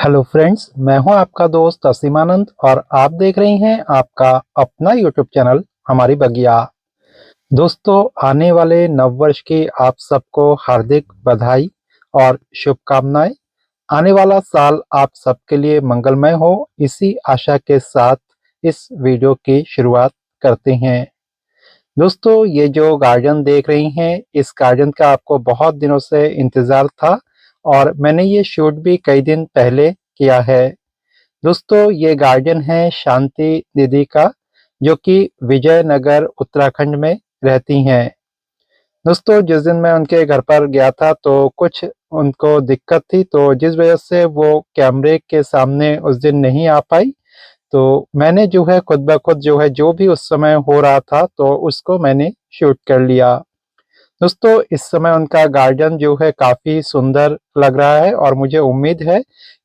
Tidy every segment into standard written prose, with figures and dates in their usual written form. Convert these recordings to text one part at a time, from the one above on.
Hello friends, मैं हूं आपका दोस्त असीमानंद और आप देख रही हैं आपका अपना यूट्यूब चैनल हमारी बगिया। दोस्तों, आने वाले नववर्ष की आप सबको हार्दिक बधाई और शुभकामनाएं। आने वाला साल आप सबके लिए मंगलमय हो, इसी आशा के साथ इस वीडियो की शुरुआत करते हैं। दोस्तों, ये जो गार्डन देख रही हैं, इस गार्डन का आपको बहुत दिनों से इंतजार था और मैंने ये शूट भी कई दिन पहले किया है। दोस्तों, ये गार्डन है शांति दीदी का, जो कि विजयनगर उत्तराखंड में रहती हैं। दोस्तों, जिस दिन मैं उनके घर पर गया था तो कुछ उनको दिक्कत थी, तो जिस वजह से वो कैमरे के सामने उस दिन नहीं आ पाई। तो मैंने जो है खुद ब खुद जो है जो भी उस समय हो रहा था तो उसको मैंने शूट कर लिया। दोस्तों, इस समय उनका गार्डन जो है काफ़ी सुंदर लग रहा है और मुझे उम्मीद है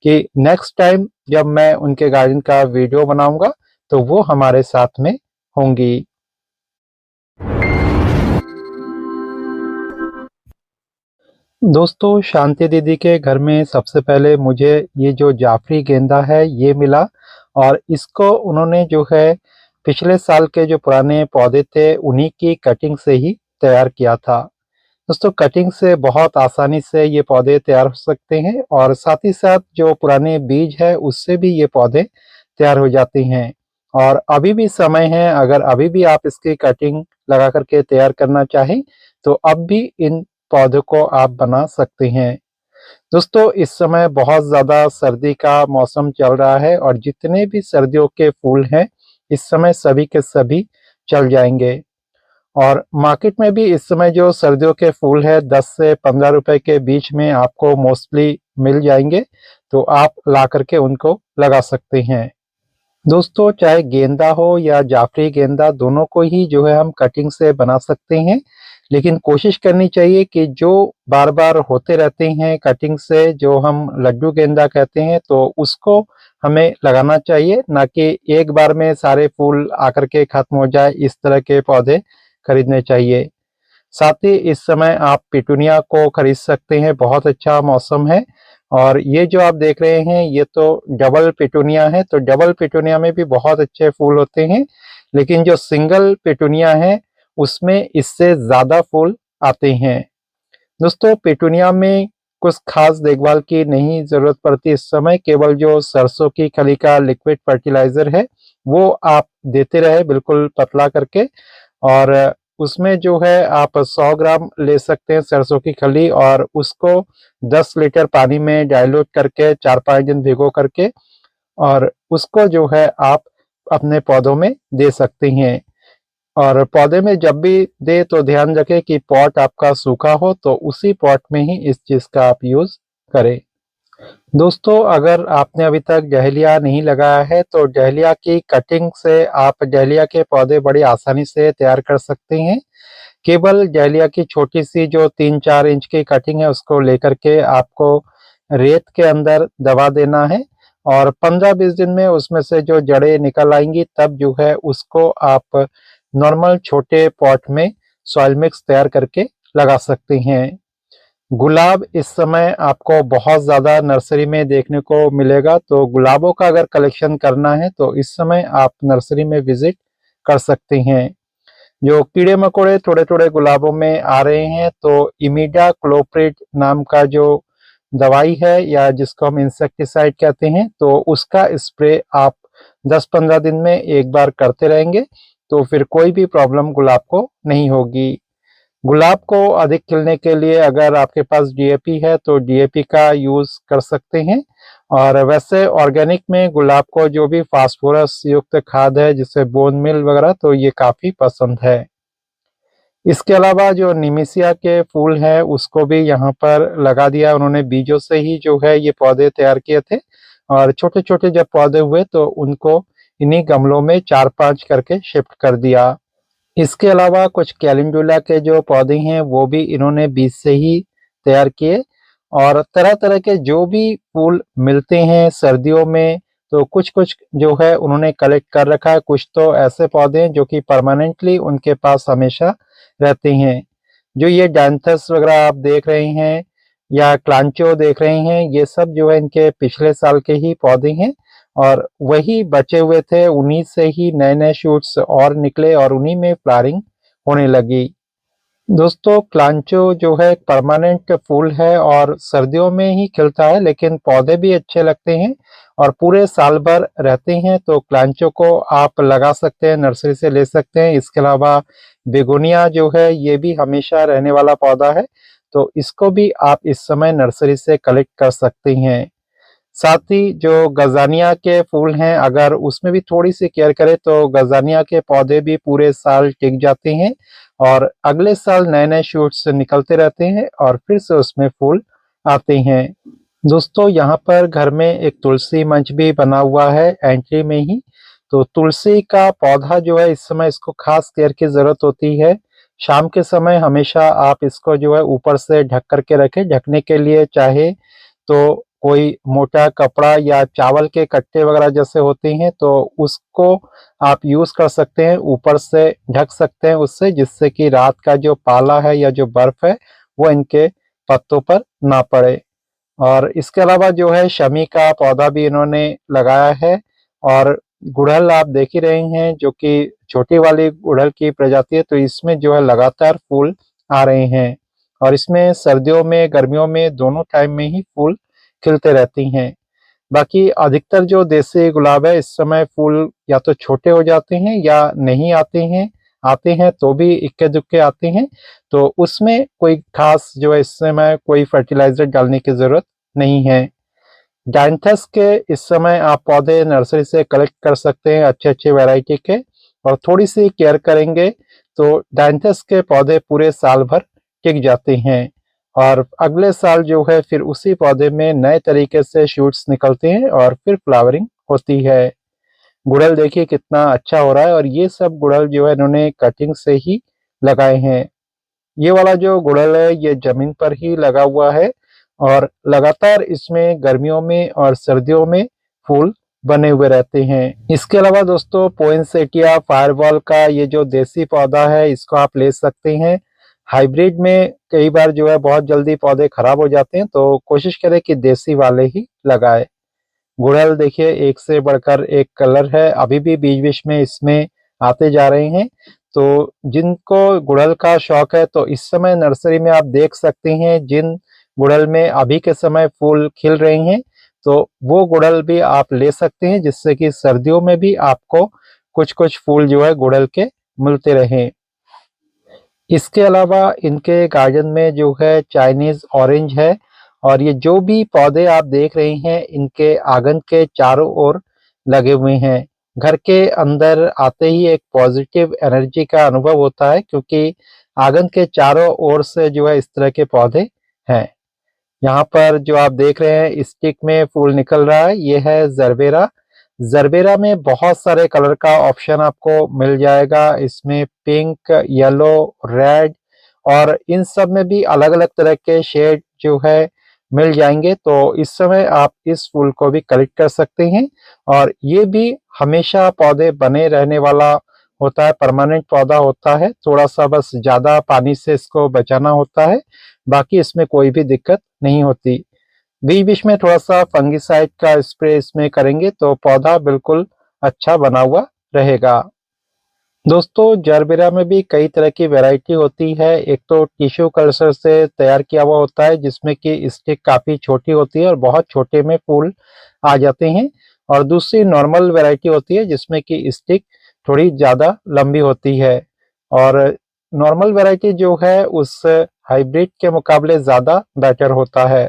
कि नेक्स्ट टाइम जब मैं उनके गार्डन का वीडियो बनाऊंगा तो वो हमारे साथ में होंगी। दोस्तों, शांति दीदी के घर में सबसे पहले मुझे ये जो जाफरी गेंदा है ये मिला और इसको उन्होंने जो है पिछले साल के जो पुराने पौधे थे उन्हीं की कटिंग से ही तैयार किया था। दोस्तों, कटिंग से बहुत आसानी से ये पौधे तैयार हो सकते हैं और साथ ही साथ जो पुराने बीज है उससे भी ये पौधे तैयार हो जाते हैं। और अभी भी समय है, अगर अभी भी आप इसकी कटिंग लगा करके तैयार करना चाहें तो अब भी इन पौधों को आप बना सकते हैं। दोस्तों, इस समय बहुत ज़्यादा सर्दी का मौसम चल रहा है और जितने भी सर्दियों के फूल हैं इस समय सभी के सभी चल जाएंगे। और मार्केट में भी इस समय जो सर्दियों के फूल है 10 से 15 रुपए के बीच में आपको मोस्टली मिल जाएंगे, तो आप ला करके उनको लगा सकते हैं। दोस्तों, चाहे गेंदा हो या जाफरी गेंदा, दोनों को ही जो है हम कटिंग से बना सकते हैं, लेकिन कोशिश करनी चाहिए कि जो बार बार होते रहते हैं कटिंग से, जो हम लड्डू गेंदा कहते हैं, तो उसको हमें लगाना चाहिए, ना कि एक बार में सारे फूल आकर के खत्म हो जाए, इस तरह के पौधे खरीदने चाहिए। साथ ही इस समय आप पिटूनिया को खरीद सकते हैं, बहुत अच्छा मौसम है। और ये जो आप देख रहे हैं ये तो डबल पिटूनिया है, तो डबल पिटूनिया में भी बहुत अच्छे फूल होते हैं, लेकिन जो सिंगल पिटूनिया है उसमें इससे ज़्यादा फूल आते हैं। दोस्तों, पिटूनिया में कुछ खास देखभाल की नहीं ज़रूरत पड़ती इस समय, केवल जो सरसों की खली का लिक्विड फर्टिलाइज़र है वो आप देते रहे बिल्कुल पतला करके। और उसमें जो है आप 100 ग्राम ले सकते हैं सरसों की खली और उसको 10 लीटर पानी में डाइल्यूट करके 4-5 दिन भिगो करके और उसको जो है आप अपने पौधों में दे सकते हैं। और पौधे में जब भी दे तो ध्यान रखें कि पॉट आपका सूखा हो, तो उसी पॉट में ही इस चीज़ का आप यूज़ करें। दोस्तों, अगर आपने अभी तक डहेलिया नहीं लगाया है तो डहेलिया की कटिंग से आप डहेलिया के पौधे बड़ी आसानी से तैयार कर सकते हैं। केवल डहेलिया की छोटी सी जो 3-4 इंच की कटिंग है उसको लेकर के आपको रेत के अंदर दबा देना है और 15-20 दिन में उसमें से जो जड़ें निकल आएंगी तब जो है उसको आप नॉर्मल छोटे पॉट में सॉइल मिक्स तैयार करके लगा सकते हैं। गुलाब इस समय आपको बहुत ज़्यादा नर्सरी में देखने को मिलेगा, तो गुलाबों का अगर कलेक्शन करना है तो इस समय आप नर्सरी में विजिट कर सकते हैं। जो कीड़े मकोड़े थोड़े थोड़े गुलाबों में आ रहे हैं तो इमिडा क्लोप्रिड नाम का जो दवाई है या जिसको हम इंसेक्टिसाइड कहते हैं, तो उसका स्प्रे आप 10-15 दिन में एक बार करते रहेंगे तो फिर कोई भी प्रॉब्लम गुलाब को नहीं होगी। गुलाब को अधिक खिलने के लिए अगर आपके पास डीएपी है तो डीएपी का यूज़ कर सकते हैं। और वैसे ऑर्गेनिक में गुलाब को जो भी फास्फोरस युक्त खाद है जिससे बोन मील वगैरह, तो ये काफ़ी पसंद है। इसके अलावा जो निमिसिया के फूल हैं उसको भी यहाँ पर लगा दिया उन्होंने, बीजों से ही जो है ये पौधे तैयार किए थे और छोटे छोटे जब पौधे हुए तो उनको इन्हीं गमलों में 4-5 करके शिफ्ट कर दिया। इसके अलावा कुछ कैलेंडुला के जो पौधे हैं वो भी इन्होंने बीज से ही तैयार किए। और तरह तरह के जो भी फूल मिलते हैं सर्दियों में तो कुछ कुछ जो है उन्होंने कलेक्ट कर रखा है। कुछ तो ऐसे पौधे हैं जो कि परमानेंटली उनके पास हमेशा रहते हैं। जो ये डांथस वगैरह आप देख रहे हैं या क्लांचो देख रहे हैं, ये सब जो है इनके पिछले साल के ही पौधे हैं और वही बचे हुए थे, उन्हीं से ही नए-नए शूट्स और निकले और उन्हीं में फ्लावरिंग होने लगी। दोस्तों क्लांचो जो है परमानेंट फूल है और सर्दियों में ही खिलता है, लेकिन पौधे भी अच्छे लगते हैं और पूरे साल भर रहते हैं। तो क्लांचो को आप लगा सकते हैं, नर्सरी से ले सकते हैं। इसके अलावा बेगोनिया जो है ये भी हमेशा रहने वाला पौधा है, तो इसको भी आप इस समय नर्सरी से कलेक्ट कर सकते हैं। साथ ही जो गजानिया के फूल हैं, अगर उसमें भी थोड़ी-सी केयर करें तो गजानिया के पौधे भी पूरे साल टिक जाते हैं और अगले साल नए-नए शूट्स निकलते रहते हैं और फिर से उसमें फूल आते हैं। दोस्तों यहाँ पर घर में एक तुलसी मंच भी बना हुआ है एंट्री में ही। तो तुलसी का पौधा जो है इस समय इसको खास केयर की ज़रूरत होती है। शाम के समय हमेशा आप इसको जो है ऊपर से ढक कर के रखें। ढकने के लिए चाहे तो कोई मोटा कपड़ा या चावल के कट्टे वगैरह जैसे होते हैं तो उसको आप यूज़ कर सकते हैं, ऊपर से ढक सकते हैं उससे, जिससे कि रात का जो पाला है या जो बर्फ है वो इनके पत्तों पर ना पड़े। और इसके अलावा जो है शमी का पौधा भी इन्होंने लगाया है और गुड़हल आप देख ही रहे हैं जो कि छोटी वाली गुड़हल की प्रजाति है, तो इसमें जो है लगातार फूल आ रहे हैं और इसमें सर्दियों में गर्मियों में दोनों टाइम में ही फूल खिलते रहती हैं। बाकी अधिकतर जो देसी गुलाब है इस समय फूल या तो छोटे हो जाते हैं या नहीं आते हैं तो भी इक्के-दुक्के आते हैं, तो उसमें कोई खास जो है इस समय कोई फर्टिलाइज़र डालने की ज़रूरत नहीं है। डायंथस के इस समय आप पौधे नर्सरी से कलेक्ट कर सकते हैं अच्छे-अच्छे वैरायटी के और थोड़ी-सी केयर करेंगे तो डायंथस के पौधे पूरे साल भर टिक जाते हैं और अगले साल जो है फिर उसी पौधे में नए तरीके से शूट्स निकलते हैं और फिर फ्लावरिंग होती है। गुड़हल देखिए कितना अच्छा हो रहा है और ये सब गुड़हल जो है इन्होंने कटिंग से ही लगाए हैं। ये वाला जो गुड़हल है ये ज़मीन पर ही लगा हुआ है और लगातार इसमें गर्मियों में और सर्दियों में फूल बने हुए रहते हैं। इसके अलावा दोस्तों पोइनसेटिया फायरबॉल का ये जो देसी पौधा है इसको आप ले सकते हैं। हाइब्रिड में कई बार जो है बहुत जल्दी पौधे खराब हो जाते हैं, तो कोशिश करें कि देसी वाले ही लगाएँ। गुड़हल देखिए एक से बढ़कर एक कलर है, अभी भी बीच-बीच में इसमें आते जा रहे हैं। तो जिनको गुड़हल का शौक है तो इस समय नर्सरी में आप देख सकते हैं जिन गुड़हल में अभी के समय फूल खिल रहे हैं, तो वो गुड़हल भी आप ले सकते हैं जिससे कि सर्दियों में भी आपको कुछ-कुछ फूल जो है गुड़हल के मिलते रहें। इसके अलावा इनके गार्डन में जो है चाइनीज़ ऑरेंज है और ये जो भी पौधे आप देख रहे हैं इनके आँगन के चारों ओर लगे हुए हैं। घर के अंदर आते ही एक पॉजिटिव एनर्जी का अनुभव होता है क्योंकि आँगन के चारों ओर से जो है इस तरह के पौधे हैं। यहाँ पर जो आप देख रहे हैं स्टिक में फूल निकल रहा है, ये है जरबेरा। जरबेरा में बहुत सारे कलर का ऑप्शन आपको मिल जाएगा। इसमें पिंक, येलो, रेड और इन सब में भी अलग-अलग तरह के शेड जो है मिल जाएँगे। तो इस समय आप इस फूल को भी कलेक्ट कर सकते हैं और ये भी हमेशा पौधे बने रहने वाला होता है, परमानेंट पौधा होता है। थोड़ा-सा बस ज़्यादा पानी से इसको बचाना होता है, बाकी इसमें कोई भी दिक्कत नहीं होती। बीच-बीच में थोड़ा-सा फंगिसाइड का स्प्रे इसमें करेंगे तो पौधा बिल्कुल अच्छा बना हुआ रहेगा। दोस्तों जरबेरा में भी कई तरह की वैरायटी होती है। एक तो टिश्यू कल्चर से तैयार किया हुआ होता है जिसमें कि स्टिक काफ़ी छोटी होती है और बहुत छोटे में फूल आ जाते हैं और दूसरी नॉर्मल वैरायटी होती है जिसमें कि स्टिक थोड़ी ज़्यादा लंबी होती है और नॉर्मल वैरायटी जो है उस हाइब्रिड के मुकाबले ज़्यादा बेटर होता है।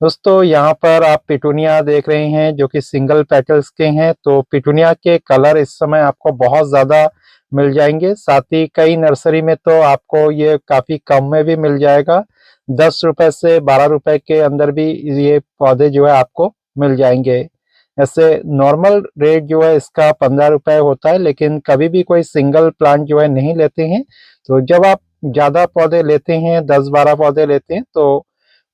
दोस्तों यहाँ पर आप पिटूनिया देख रहे हैं जो कि सिंगल पेटल्स के हैं, तो पिटूनिया के कलर इस समय आपको बहुत ज़्यादा मिल जाएँगे। साथ ही कई नर्सरी में तो आपको ये काफ़ी कम में भी मिल जाएगा। ₹10 से ₹12 के अंदर भी ये पौधे जो है आपको मिल जाएँगे। ऐसे नॉर्मल रेट जो है इसका ₹15 होता है, लेकिन कभी भी कोई सिंगल प्लांट जो है नहीं लेते हैं। तो जब आप ज़्यादा पौधे लेते हैं, 10-12 पौधे लेते हैं तो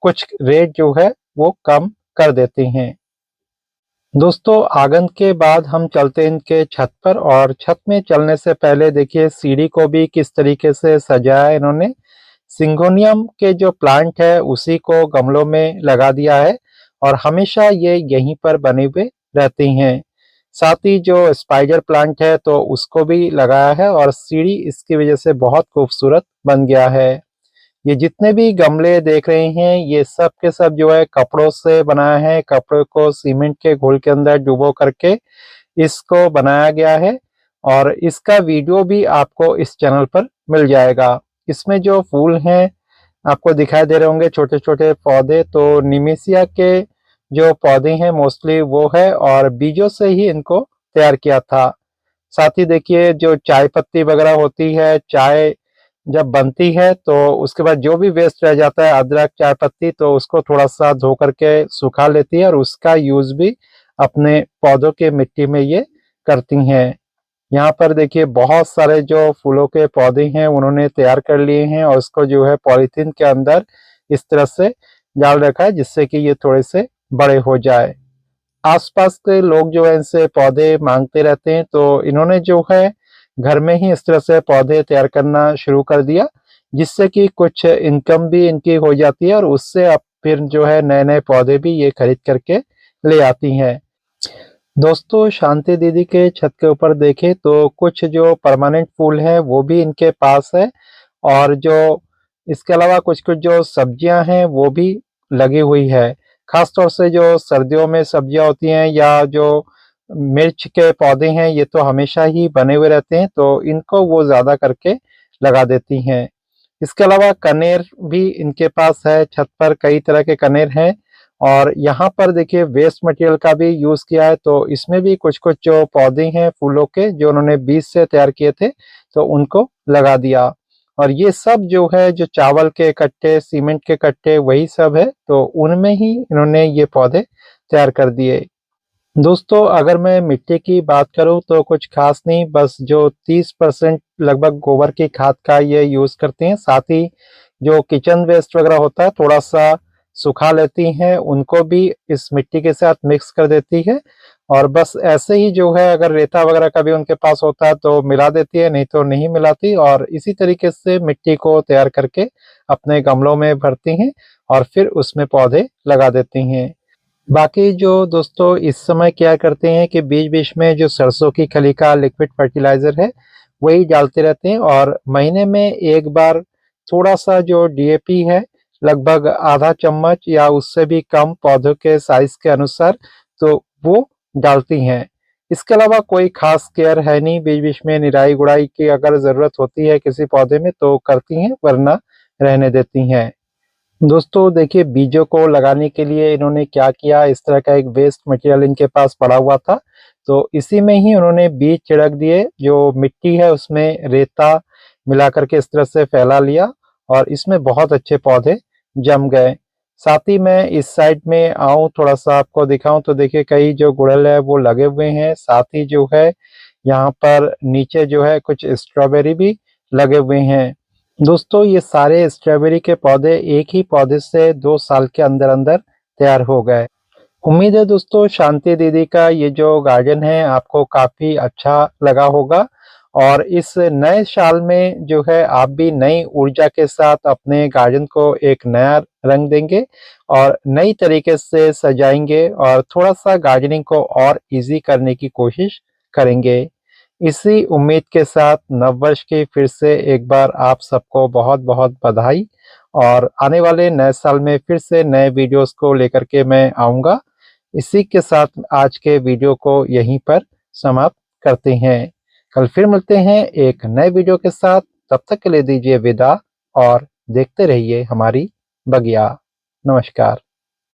कुछ रेट जो है वो कम कर देते हैं। दोस्तों आँगन के बाद हम चलते हैं इनके छत पर और छत में चलने से पहले देखिए सीढ़ी को भी किस तरीके से सजाया है इन्होंने। सिंगोनियम के जो प्लांट है उसी को गमलों में लगा दिया है और हमेशा ये यहीं पर बने हुए रहती हैं। साथ ही जो स्पाइडर प्लांट है तो उसको भी लगाया है और सीढ़ी इसकी वजह से बहुत खूबसूरत बन गया है। ये जितने भी गमले देख रहे हैं ये सब के सब जो है कपड़ों से बनाया है। कपड़ों को सीमेंट के घोल के अंदर डुबो करके इसको बनाया गया है और इसका वीडियो भी आपको इस चैनल पर मिल जाएगा। इसमें जो फूल हैं आपको दिखाई दे रहे होंगे छोटे छोटे पौधे, तो निमिसिया के जो पौधे हैं मोस्टली वो है और बीजों से ही इनको तैयार किया था। साथ ही देखिए जो चाय पत्ती वगैरह होती है, चाय जब बनती है तो उसके बाद जो भी वेस्ट रह जाता है अदरक चाय पत्ती, तो उसको थोड़ा सा धो करके सुखा लेती है और उसका यूज भी अपने पौधों के मिट्टी में ये करती हैं। यहाँ पर देखिए बहुत सारे जो फूलों के पौधे हैं उन्होंने तैयार कर लिए हैं और उसको जो है पॉलीथीन के अंदर इस तरह से डाल रखा है जिससे कि ये थोड़े से बड़े हो जाए। आसपास के लोग जो है इनसे पौधे मांगते रहते हैं, तो इन्होंने जो है घर में ही इस तरह से पौधे तैयार करना शुरू कर दिया जिससे कि कुछ इनकम भी इनकी हो जाती है और उससे अब फिर जो है नए नए पौधे भी ये खरीद करके ले आती हैं। दोस्तों शांति दीदी के छत के ऊपर देखें तो कुछ जो परमानेंट फूल हैं वो भी इनके पास है और जो इसके अलावा कुछ कुछ जो सब्जियां हैं वो भी लगी हुई है। खास तौर से जो सर्दियों में सब्जियां होती हैं या जो मिर्च के पौधे हैं ये तो हमेशा ही बने हुए रहते हैं, तो इनको वो ज्यादा करके लगा देती हैं। इसके अलावा कनेर भी इनके पास है, छत पर कई तरह के कनेर हैं और यहाँ पर देखिए वेस्ट मटेरियल का भी यूज किया है, तो इसमें भी कुछ कुछ जो पौधे हैं फूलों के जो उन्होंने बीज से तैयार किए थे तो उनको लगा दिया। और ये सब जो है जो चावल के कट्टे सीमेंट के कट्टे वही सब है, तो उनमें ही इन्होंने ये पौधे तैयार कर दिए। दोस्तों अगर मैं मिट्टी की बात करूं तो कुछ खास नहीं, बस जो 30% लगभग गोबर की खाद का ये यूज करते हैं। साथ ही जो किचन वेस्ट वगैरह होता है थोड़ा सा सुखा लेती हैं, उनको भी इस मिट्टी के साथ मिक्स कर देती है और बस ऐसे ही जो है अगर रेता वगैरह का भी उनके पास होता है तो मिला देती है, नहीं तो नहीं मिलाती और इसी तरीके से मिट्टी को तैयार करके अपने गमलों में भरती हैं और फिर उसमें पौधे लगा देती हैं। बाकी जो दोस्तों इस समय क्या करते हैं कि बीच बीच में जो सरसों की खली का लिक्विड फर्टिलाइजर है वही डालते रहते हैं और महीने में एक बार थोड़ा सा जो डीएपी है लगभग आधा चम्मच या उससे भी कम पौधों के साइज के अनुसार तो वो डालती हैं। इसके अलावा कोई खास केयर है नहीं, बीच बीच में निराई गुड़ाई की अगर जरूरत होती है किसी पौधे में तो करती हैं वरना रहने देती हैं। दोस्तों देखिए बीजों को लगाने के लिए इन्होंने क्या किया, इस तरह का एक वेस्ट मटेरियल इनके पास पड़ा हुआ था तो इसी में ही उन्होंने बीज छिड़क दिए। जो मिट्टी है उसमें रेता मिला करके इस तरह से फैला लिया और इसमें बहुत अच्छे पौधे जम गए। साथ ही मैं इस साइड में आऊं थोड़ा सा आपको दिखाऊं तो देखिए कई जो गुड़हल है वो लगे हुए हैं। साथ ही जो है यहाँ पर नीचे जो है कुछ स्ट्रॉबेरी भी लगे हुए हैं। दोस्तों ये सारे स्ट्रॉबेरी के पौधे एक ही पौधे से 2 साल के अंदर अंदर तैयार हो गए। उम्मीद है दोस्तों शांति दीदी का ये जो गार्डन है आपको काफी अच्छा लगा होगा और इस नए साल में जो है आप भी नई ऊर्जा के साथ अपने गार्डन को एक नया रंग देंगे और नई तरीके से सजाएंगे और थोड़ा सा गार्डनिंग को और इजी करने की कोशिश करेंगे। इसी उम्मीद के साथ नववर्ष की फिर से एक बार आप सबको बहुत बहुत बधाई और आने वाले नए साल में फिर से नए वीडियोस को लेकर के मैं आऊँगा। इसी के साथ आज के वीडियो को यहीं पर समाप्त करते हैं। कल फिर मिलते हैं एक नए वीडियो के साथ, तब तक के लिए दीजिए विदा और देखते रहिए हमारी बगिया। नमस्कार।